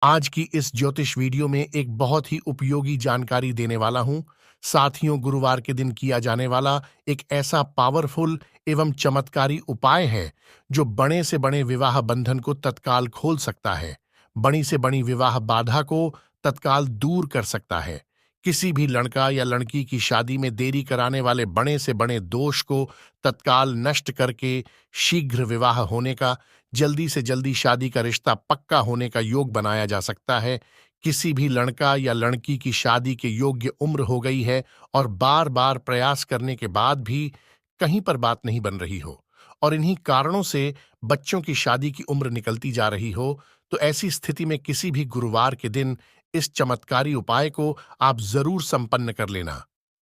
आज की इस ज्योतिष वीडियो में एक बहुत ही उपयोगी जानकारी देने वाला हूं। साथियों, गुरुवार के दिन किया जाने वाला एक ऐसा पावरफुल एवं चमत्कारी उपाय है जो बड़े से बड़े विवाह बंधन को तत्काल खोल सकता है, बड़ी से बड़ी विवाह बाधा को तत्काल दूर कर सकता है। किसी भी लड़का या लड़की की शादी में देरी कराने वाले बड़े से बड़े दोष को तत्काल नष्ट करके शीघ्र विवाह होने का, जल्दी से जल्दी शादी का रिश्ता पक्का होने का योग बनाया जा सकता है। किसी भी लड़का या लड़की की शादी के योग्य उम्र हो गई है और बार बार प्रयास करने के बाद भी कहीं पर बात नहीं बन रही हो और इन्हीं कारणों से बच्चों की शादी की उम्र निकलती जा रही हो, तो ऐसी स्थिति में किसी भी गुरुवार के दिन इस चमत्कारी उपाय को आप जरूर संपन्न कर लेना।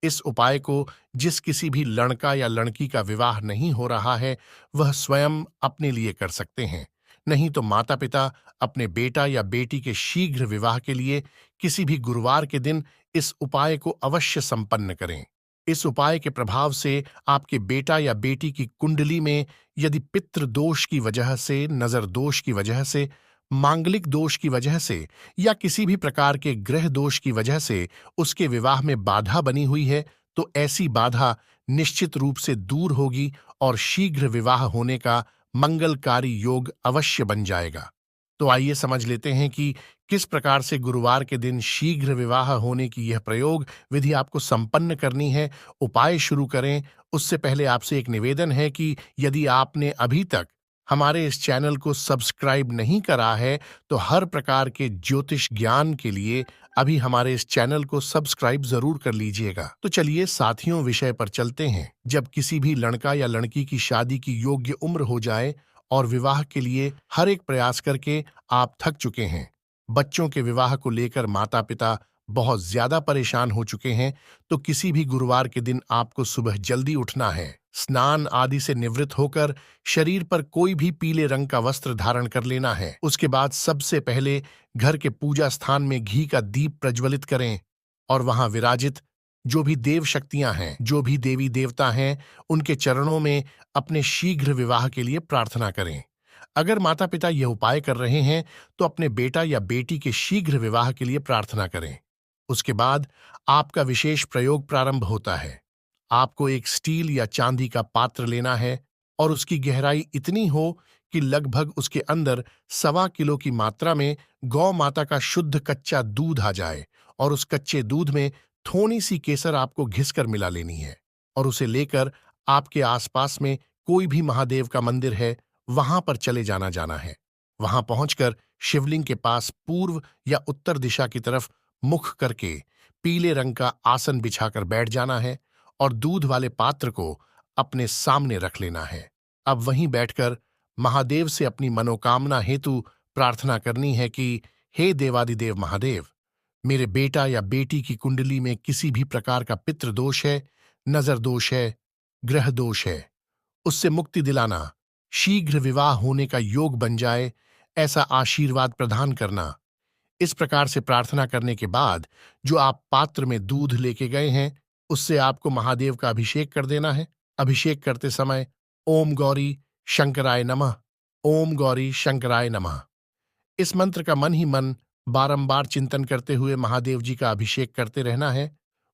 इस उपाय को जिस किसी भी लड़का या लड़की का विवाह नहीं हो रहा है, वह स्वयं अपने लिए कर सकते हैं। नहीं तो माता पिता अपने बेटा या बेटी के शीघ्र विवाह के लिए किसी भी गुरुवार के दिन इस उपाय को अवश्य संपन्न करें। इस उपाय के प्रभाव से आपके बेटा या बेटी की कुंडली में यदि पितृ दोष की वजह से, नजर दोष की वजह से, मांगलिक दोष की वजह से या किसी भी प्रकार के ग्रह दोष की वजह से उसके विवाह में बाधा बनी हुई है, तो ऐसी बाधा निश्चित रूप से दूर होगी और शीघ्र विवाह होने का मंगलकारी योग अवश्य बन जाएगा। तो आइए समझ लेते हैं कि किस प्रकार से गुरुवार के दिन शीघ्र विवाह होने की यह प्रयोग विधि आपको संपन्न करनी है। उपाय शुरू करें उससे पहले आपसे एक निवेदन है कि यदि आपने अभी तक हमारे इस चैनल को सब्सक्राइब नहीं करा है, तो हर प्रकार के ज्योतिष ज्ञान के लिए अभी हमारे इस चैनल को सब्सक्राइब जरूर कर लीजिएगा। तो चलिए साथियों, विषय पर चलते हैं। जब किसी भी लड़का या लड़की की शादी की योग्य उम्र हो जाए और विवाह के लिए हर एक प्रयास करके आप थक चुके हैं, बच्चों के विवाह को लेकर माता पिता बहुत ज्यादा परेशान हो चुके हैं, तो किसी भी गुरुवार के दिन आपको सुबह जल्दी उठना है, स्नान आदि से निवृत्त होकर शरीर पर कोई भी पीले रंग का वस्त्र धारण कर लेना है। उसके बाद सबसे पहले घर के पूजा स्थान में घी का दीप प्रज्वलित करें और वहां विराजित जो भी देव शक्तियां हैं, जो भी देवी देवता हैं, उनके चरणों में अपने शीघ्र विवाह के लिए प्रार्थना करें। अगर माता पिता यह उपाय कर रहे हैं, तो अपने बेटा या बेटी के शीघ्र विवाह के लिए प्रार्थना करें। उसके बाद आपका विशेष प्रयोग प्रारंभ होता है। आपको एक स्टील या चांदी का पात्र लेना है और उसकी गहराई इतनी हो कि लगभग उसके अंदर 1.25 किलो की मात्रा में गौ माता का शुद्ध कच्चा दूध आ जाए और उस कच्चे दूध में थोड़ी सी केसर आपको घिसकर मिला लेनी है और उसे लेकर आपके आसपास में कोई भी महादेव का मंदिर है, वहां पर चले जाना है। वहां पहुंचकर शिवलिंग के पास पूर्व या उत्तर दिशा की तरफ मुख करके पीले रंग का आसन बिछाकर बैठ जाना है और दूध वाले पात्र को अपने सामने रख लेना है। अब वहीं बैठकर महादेव से अपनी मनोकामना हेतु प्रार्थना करनी है कि हे देवादिदेव महादेव, मेरे बेटा या बेटी की कुंडली में किसी भी प्रकार का पितृ दोष है, नजर दोष है, ग्रह दोष है, उससे मुक्ति दिलाना, शीघ्र विवाह होने का योग बन जाए, ऐसा आशीर्वाद प्रदान करना। इस प्रकार से प्रार्थना करने के बाद जो आप पात्र में दूध लेके गए हैं, उससे आपको महादेव का अभिषेक कर देना है। अभिषेक करते समय ओम गौरी शंकराय नमः, ओम गौरी शंकराय नमः, इस मंत्र का मन ही मन बारंबार चिंतन करते हुए महादेव जी का अभिषेक करते रहना है।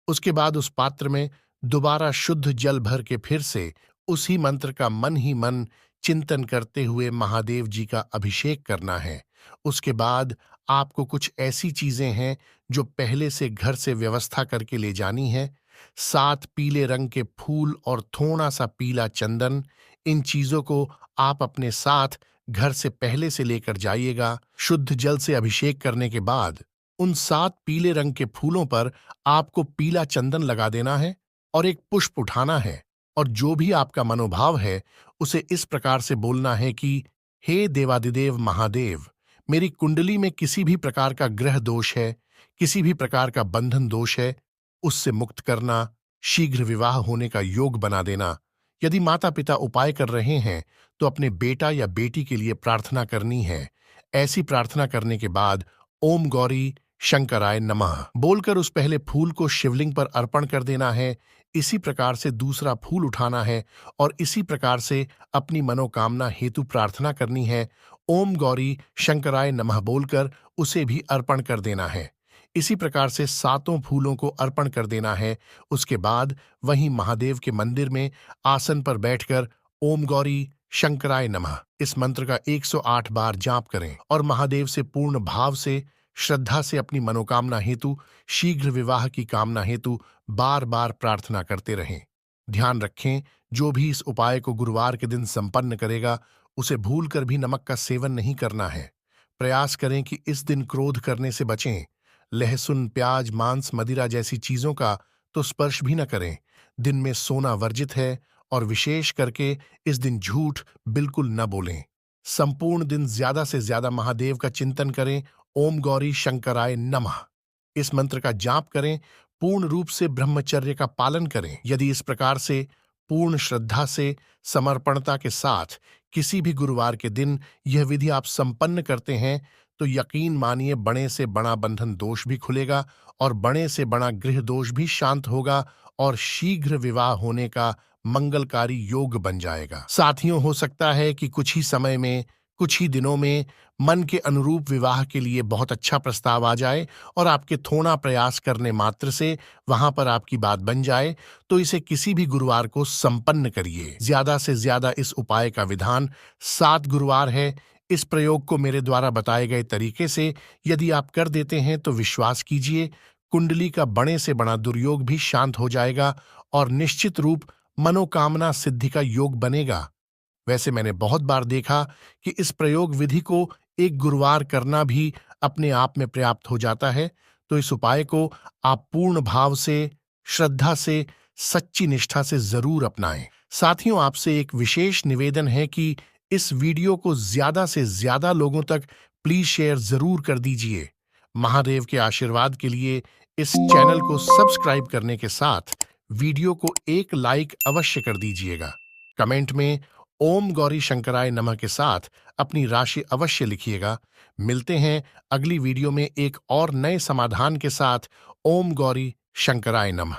उसके बाद उस पात्र में दोबारा शुद्ध जल भर के फिर से उसी मंत्र का मन ही मन चिंतन करते हुए महादेव जी का अभिषेक करना है। उसके बाद आपको कुछ ऐसी चीजें हैं जो पहले से घर से व्यवस्था करके ले जानी है। 7 पीले रंग के फूल और थोड़ा सा पीला चंदन, इन चीजों को आप अपने साथ घर से पहले से लेकर जाइएगा। शुद्ध जल से अभिषेक करने के बाद उन 7 पीले रंग के फूलों पर आपको पीला चंदन लगा देना है और एक पुष्प उठाना है और जो भी आपका मनोभाव है उसे इस प्रकार से बोलना है कि हे देवादिदेव महादेव, मेरी कुंडली में किसी भी प्रकार का ग्रह दोष है, किसी भी प्रकार का बंधन दोष है, उससे मुक्त करना, शीघ्र विवाह होने का योग बना देना। यदि माता पिता उपाय कर रहे हैं, तो अपने बेटा या बेटी के लिए प्रार्थना करनी है। ऐसी प्रार्थना करने के बाद ओम गौरी शंकराय नमः बोलकर उस पहले फूल को शिवलिंग पर अर्पण कर देना है। इसी प्रकार से दूसरा फूल उठाना है और इसी प्रकार से अपनी मनोकामना हेतु प्रार्थना करनी है। ओम गौरी शंकराय नमः बोलकर उसे भी अर्पण कर देना है। इसी प्रकार से 7 फूलों को अर्पण कर देना है। उसके बाद वहीं महादेव के मंदिर में आसन पर बैठकर ओम गौरी शंकराय नमः इस मंत्र का 108 बार जाप करें और महादेव से पूर्ण भाव से, श्रद्धा से अपनी मनोकामना हेतु, शीघ्र विवाह की कामना हेतु बार बार प्रार्थना करते रहें। ध्यान रखें, जो भी इस उपाय को गुरुवार के दिन संपन्न करेगा उसे भूलकर भी नमक का सेवन नहीं करना है। प्रयास करें कि इस दिन क्रोध करने से बचें। लहसुन, प्याज, मांस, मदिरा जैसी चीजों का तो स्पर्श भी न करें। दिन में सोना वर्जित है और विशेष करके इस दिन झूठ बिल्कुल न बोलें। संपूर्ण दिन ज्यादा से ज्यादा महादेव का चिंतन करें। ओम गौरी शंकराय नमः इस मंत्र का जाप करें। पूर्ण रूप से ब्रह्मचर्य का पालन करें। यदि इस प्रकार से पूर्ण श्रद्धा से, समर्पणता के साथ किसी भी गुरुवार के दिन यह विधि आप संपन्न करते हैं तो यकीन मानिए बड़े से बड़ा बंधन दोष भी खुलेगा और बड़े से बड़ा गृह दोष भी शांत होगा और शीघ्र विवाह होने का मंगलकारी योग बन जाएगा। साथियों, हो सकता है कि कुछ ही समय में, कुछ ही दिनों में मन के अनुरूप विवाह के लिए बहुत अच्छा प्रस्ताव आ जाए और आपके थोड़ा प्रयास करने मात्र से वहां पर आपकी बात बन जाए, तो इसे किसी भी गुरुवार को संपन्न करिए। ज्यादा से ज्यादा इस उपाय का विधान 7 गुरुवार है। इस प्रयोग को मेरे द्वारा बताए गए तरीके से यदि आप कर देते हैं तो विश्वास कीजिए, कुंडली का बड़े से बड़ा दुर्योग भी शांत हो जाएगा और निश्चित रूप मनोकामना सिद्धि का योग बनेगा। वैसे मैंने बहुत बार देखा कि इस प्रयोग विधि को एक गुरुवार करना भी अपने आप में पर्याप्त हो जाता है। तो इस उपाय को आप पूर्ण भाव से, श्रद्धा से, सच्ची निष्ठा से जरूर अपनाएं। साथियों, आपसे एक विशेष निवेदन है कि इस वीडियो को ज्यादा से ज्यादा लोगों तक प्लीज शेयर जरूर कर दीजिए। महादेव के आशीर्वाद के लिए इस चैनल को सब्सक्राइब करने के साथ वीडियो को एक लाइक अवश्य कर दीजिएगा। कमेंट में ओम गौरी शंकराय नमः के साथ अपनी राशि अवश्य लिखिएगा। मिलते हैं अगली वीडियो में एक और नए समाधान के साथ। ओम गौरी शंकराय नमः।